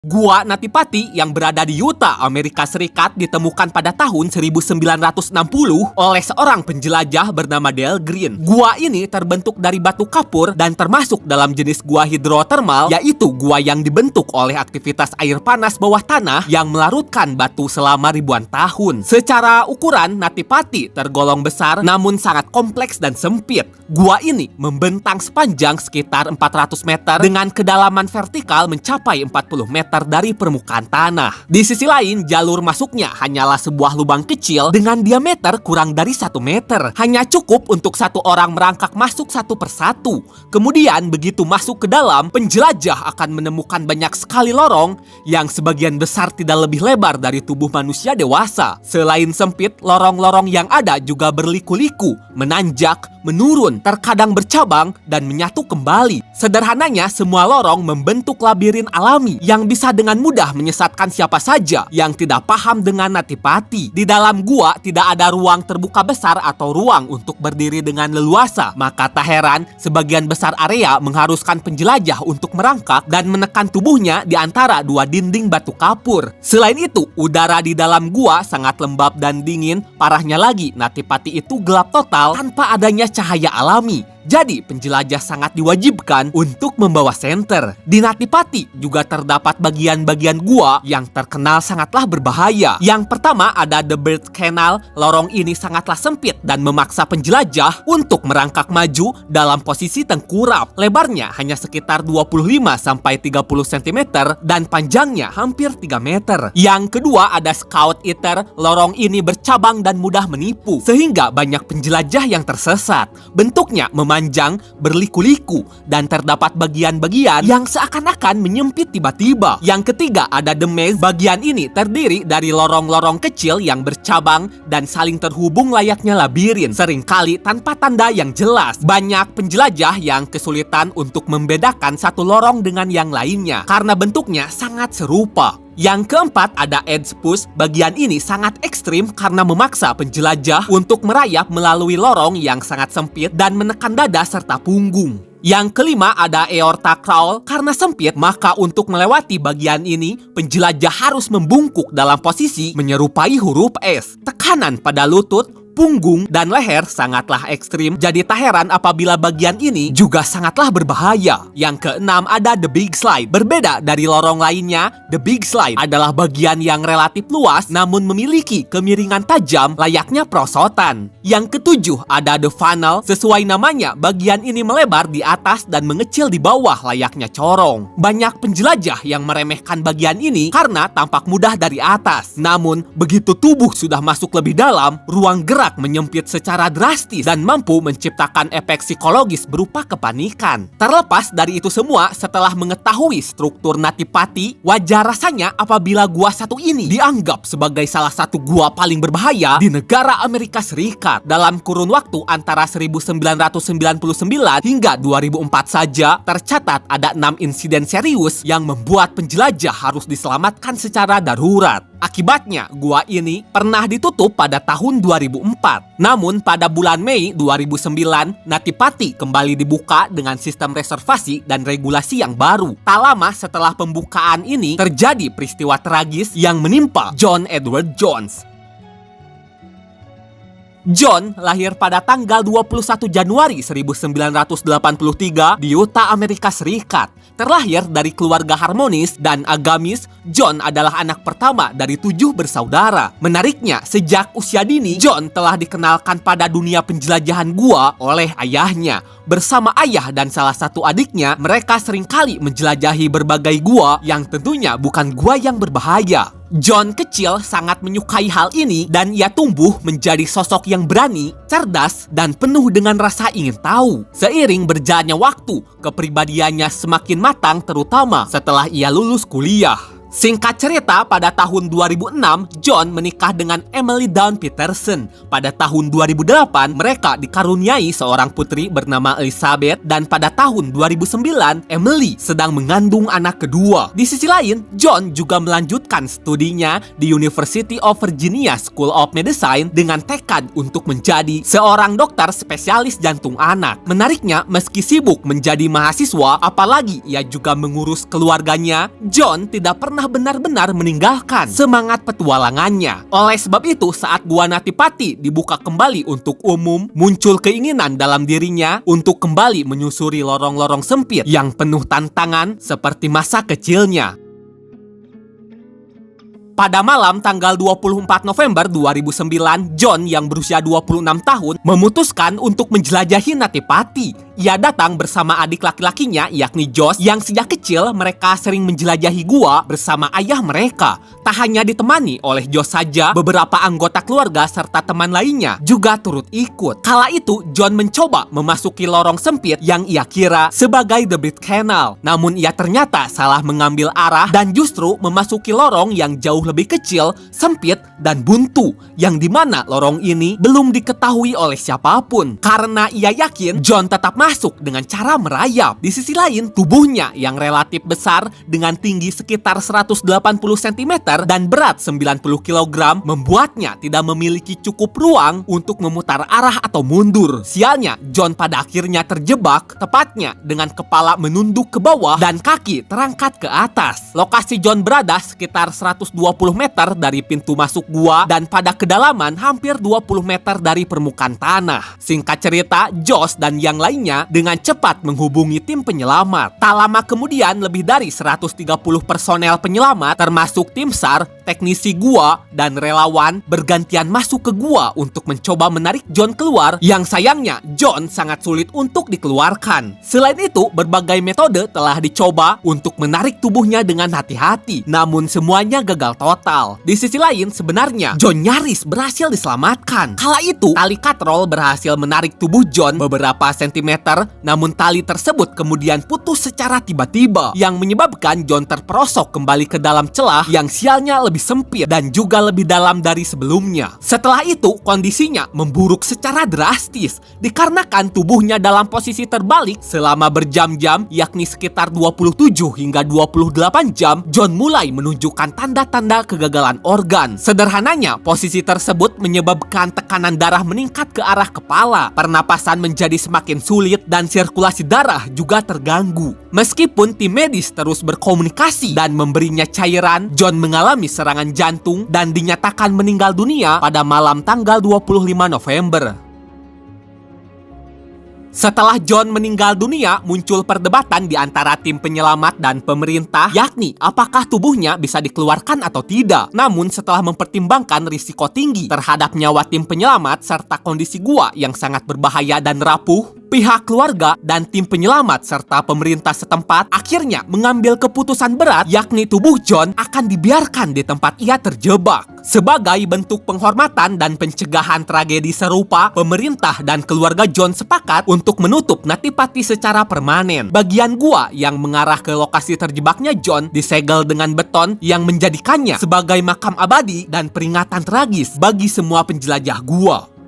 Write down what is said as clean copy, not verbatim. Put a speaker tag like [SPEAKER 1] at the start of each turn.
[SPEAKER 1] Gua Nativati yang berada di Utah, Amerika Serikat ditemukan pada tahun 1960 oleh seorang penjelajah bernama Dale Green. Gua ini terbentuk dari batu kapur dan termasuk dalam jenis gua hidrotermal, yaitu gua yang dibentuk oleh aktivitas air panas bawah tanah yang melarutkan batu selama ribuan tahun. Secara ukuran, Nativati tergolong besar namun sangat kompleks dan sempit. Gua ini membentang sepanjang sekitar 400 meter dengan kedalaman vertikal mencapai 40 meter dari permukaan tanah. Di sisi lain, jalur masuknya hanyalah sebuah lubang kecil dengan diameter kurang dari 1 meter. Hanya cukup untuk satu orang merangkak masuk satu persatu. Kemudian begitu masuk ke dalam, penjelajah akan menemukan banyak sekali lorong yang sebagian besar tidak lebih lebar dari tubuh manusia dewasa. Selain sempit, lorong-lorong yang ada juga berliku-liku, menanjak, menurun, terkadang bercabang, dan menyatu kembali. Sederhananya, semua lorong membentuk labirin alami yang bisa dengan mudah menyesatkan siapa saja yang tidak paham dengan Nativati. Di dalam gua tidak ada ruang terbuka besar atau ruang untuk berdiri dengan leluasa. Maka tak heran, sebagian besar area mengharuskan penjelajah untuk merangkak dan menekan tubuhnya di antara dua dinding batu kapur. Selain itu, udara di dalam gua sangat lembab dan dingin. Parahnya lagi, Nativati itu gelap total tanpa adanya cahaya alami. Jadi, penjelajah sangat diwajibkan untuk membawa senter. Di Nativati juga terdapat bagian-bagian gua yang terkenal sangatlah berbahaya. Yang pertama ada The Bird Canal. Lorong ini sangatlah sempit dan memaksa penjelajah untuk merangkak maju dalam posisi tengkurap. Lebarnya hanya sekitar 25-30 cm dan panjangnya hampir 3 meter. Yang kedua ada Scout Eater. Lorong ini bercabang dan mudah menipu, sehingga banyak penjelajah yang tersesat. Bentuknya memanjang, berliku-liku, dan terdapat bagian-bagian yang seakan-akan menyempit tiba-tiba. Yang ketiga ada The Maze. Bagian ini terdiri dari lorong-lorong kecil yang bercabang dan saling terhubung layaknya labirin, seringkali tanpa tanda yang jelas. Banyak penjelajah yang kesulitan untuk membedakan satu lorong dengan yang lainnya karena bentuknya sangat serupa. Yang keempat ada Edge Push. Bagian ini sangat ekstrim karena memaksa penjelajah untuk merayap melalui lorong yang sangat sempit dan menekan dada serta punggung. Yang kelima ada Aorta Crawl. Karena sempit, maka untuk melewati bagian ini, penjelajah harus membungkuk dalam posisi menyerupai huruf S. Tekanan pada lutut, punggung, dan leher sangatlah ekstrim, jadi tak heran apabila bagian ini juga sangatlah berbahaya. Yang keenam ada The Big Slide. Berbeda dari lorong lainnya, The Big Slide adalah bagian yang relatif luas namun memiliki kemiringan tajam layaknya perosotan. Yang ketujuh ada The Funnel. Sesuai namanya, bagian ini melebar di atas dan mengecil di bawah layaknya corong. Banyak penjelajah yang meremehkan bagian ini karena tampak mudah dari atas. Namun, begitu tubuh sudah masuk lebih dalam, ruang gerak menyempit secara drastis dan mampu menciptakan efek psikologis berupa kepanikan. Terlepas dari itu semua, setelah mengetahui struktur Nativati, wajar rasanya apabila gua satu ini dianggap sebagai salah satu gua paling berbahaya di negara Amerika Serikat. Dalam kurun waktu antara 1999 hingga 2004 saja, tercatat ada 6 insiden serius yang membuat penjelajah harus diselamatkan secara darurat. Akibatnya, gua ini pernah ditutup pada tahun 2004. Namun pada bulan Mei 2009, Nativati kembali dibuka dengan sistem reservasi dan regulasi yang baru. Tak lama setelah pembukaan ini, terjadi peristiwa tragis yang menimpa John Edward Jones. John lahir pada tanggal 21 Januari 1983 di Utah, Amerika Serikat. Terlahir dari keluarga harmonis dan agamis, John adalah anak pertama dari 7 bersaudara. Menariknya, sejak usia dini, John telah dikenalkan pada dunia penjelajahan gua oleh ayahnya. Bersama ayah dan salah satu adiknya, mereka seringkali menjelajahi berbagai gua yang tentunya bukan gua yang berbahaya. John kecil sangat menyukai hal ini dan ia tumbuh menjadi sosok yang berani, cerdas, dan penuh dengan rasa ingin tahu. Seiring berjalannya waktu, kepribadiannya semakin matang terutama setelah ia lulus kuliah. Singkat cerita, pada tahun 2006, John menikah dengan Emily Dawn Peterson. Pada tahun 2008, mereka dikaruniai seorang putri bernama Elizabeth, dan pada tahun 2009, Emily sedang mengandung anak kedua. Di sisi lain, John juga melanjutkan studinya di University of Virginia School of Medicine dengan tekad untuk menjadi seorang dokter spesialis jantung anak. Menariknya, meski sibuk menjadi mahasiswa, apalagi ia juga mengurus keluarganya, John tidak pernah benar-benar meninggalkan semangat petualangannya. Oleh sebab itu, saat Gua Natipati dibuka kembali untuk umum, muncul keinginan dalam dirinya untuk kembali menyusuri lorong-lorong sempit yang penuh tantangan seperti masa kecilnya. Pada malam tanggal 24 November 2009, John yang berusia 26 tahun memutuskan untuk menjelajahi Natipati. Ia datang bersama adik laki-lakinya, yakni Josh, yang sejak kecil mereka sering menjelajahi gua bersama ayah mereka. Tak hanya ditemani oleh Josh saja, beberapa anggota keluarga serta teman lainnya juga turut ikut. Kala itu, John mencoba memasuki lorong sempit yang ia kira sebagai The Big Canal. Namun ia ternyata salah mengambil arah dan justru memasuki lorong yang jauh lebih kecil, sempit, dan buntu, yang dimana lorong ini belum diketahui oleh siapapun. Karena ia yakin John tetap masuk dengan cara merayap. Di sisi lain, tubuhnya yang relatif besar dengan tinggi sekitar 180 cm dan berat 90 kg membuatnya tidak memiliki cukup ruang untuk memutar arah atau mundur. Sialnya, John pada akhirnya terjebak, tepatnya dengan kepala menunduk ke bawah dan kaki terangkat ke atas. Lokasi John berada sekitar 120 meter dari pintu masuk gua dan pada kedalaman hampir 20 meter dari permukaan tanah. Singkat cerita, Josh dan yang lainnya dengan cepat menghubungi tim penyelamat. Tak lama kemudian, lebih dari 130 personel penyelamat termasuk tim SAR, teknisi gua, dan relawan bergantian masuk ke gua untuk mencoba menarik John keluar, yang sayangnya John sangat sulit untuk dikeluarkan. Selain itu, berbagai metode telah dicoba untuk menarik tubuhnya dengan hati-hati, namun semuanya gagal total. Di sisi lain, sebenarnya John nyaris berhasil diselamatkan. Kala itu, tali katrol berhasil menarik tubuh John beberapa sentimeter, namun tali tersebut kemudian putus secara tiba-tiba, yang menyebabkan John terperosok kembali ke dalam celah yang sialnya lebih sempit dan juga lebih dalam dari sebelumnya. Setelah itu, kondisinya memburuk secara drastis dikarenakan tubuhnya dalam posisi terbalik selama berjam-jam, yakni sekitar 27 hingga 28 jam. John mulai menunjukkan tanda-tanda kegagalan organ. Sederhananya, posisi tersebut menyebabkan tekanan darah meningkat ke arah kepala, pernapasan menjadi semakin sulit, dan sirkulasi darah juga terganggu. Meskipun tim medis terus berkomunikasi dan memberinya cairan, John mengalami serangan jantung dan dinyatakan meninggal dunia pada malam tanggal 25 November. Setelah John meninggal dunia, muncul perdebatan di antara tim penyelamat dan pemerintah, yakni apakah tubuhnya bisa dikeluarkan atau tidak. Namun setelah mempertimbangkan risiko tinggi terhadap nyawa tim penyelamat serta kondisi gua yang sangat berbahaya dan rapuh, pihak keluarga dan tim penyelamat serta pemerintah setempat akhirnya mengambil keputusan berat, yakni tubuh John akan dibiarkan di tempat ia terjebak. Sebagai bentuk penghormatan dan pencegahan tragedi serupa, pemerintah dan keluarga John sepakat untuk menutup Natipati secara permanen. Bagian gua yang mengarah ke lokasi terjebaknya John disegel dengan beton yang menjadikannya sebagai makam abadi dan peringatan tragis bagi semua penjelajah gua.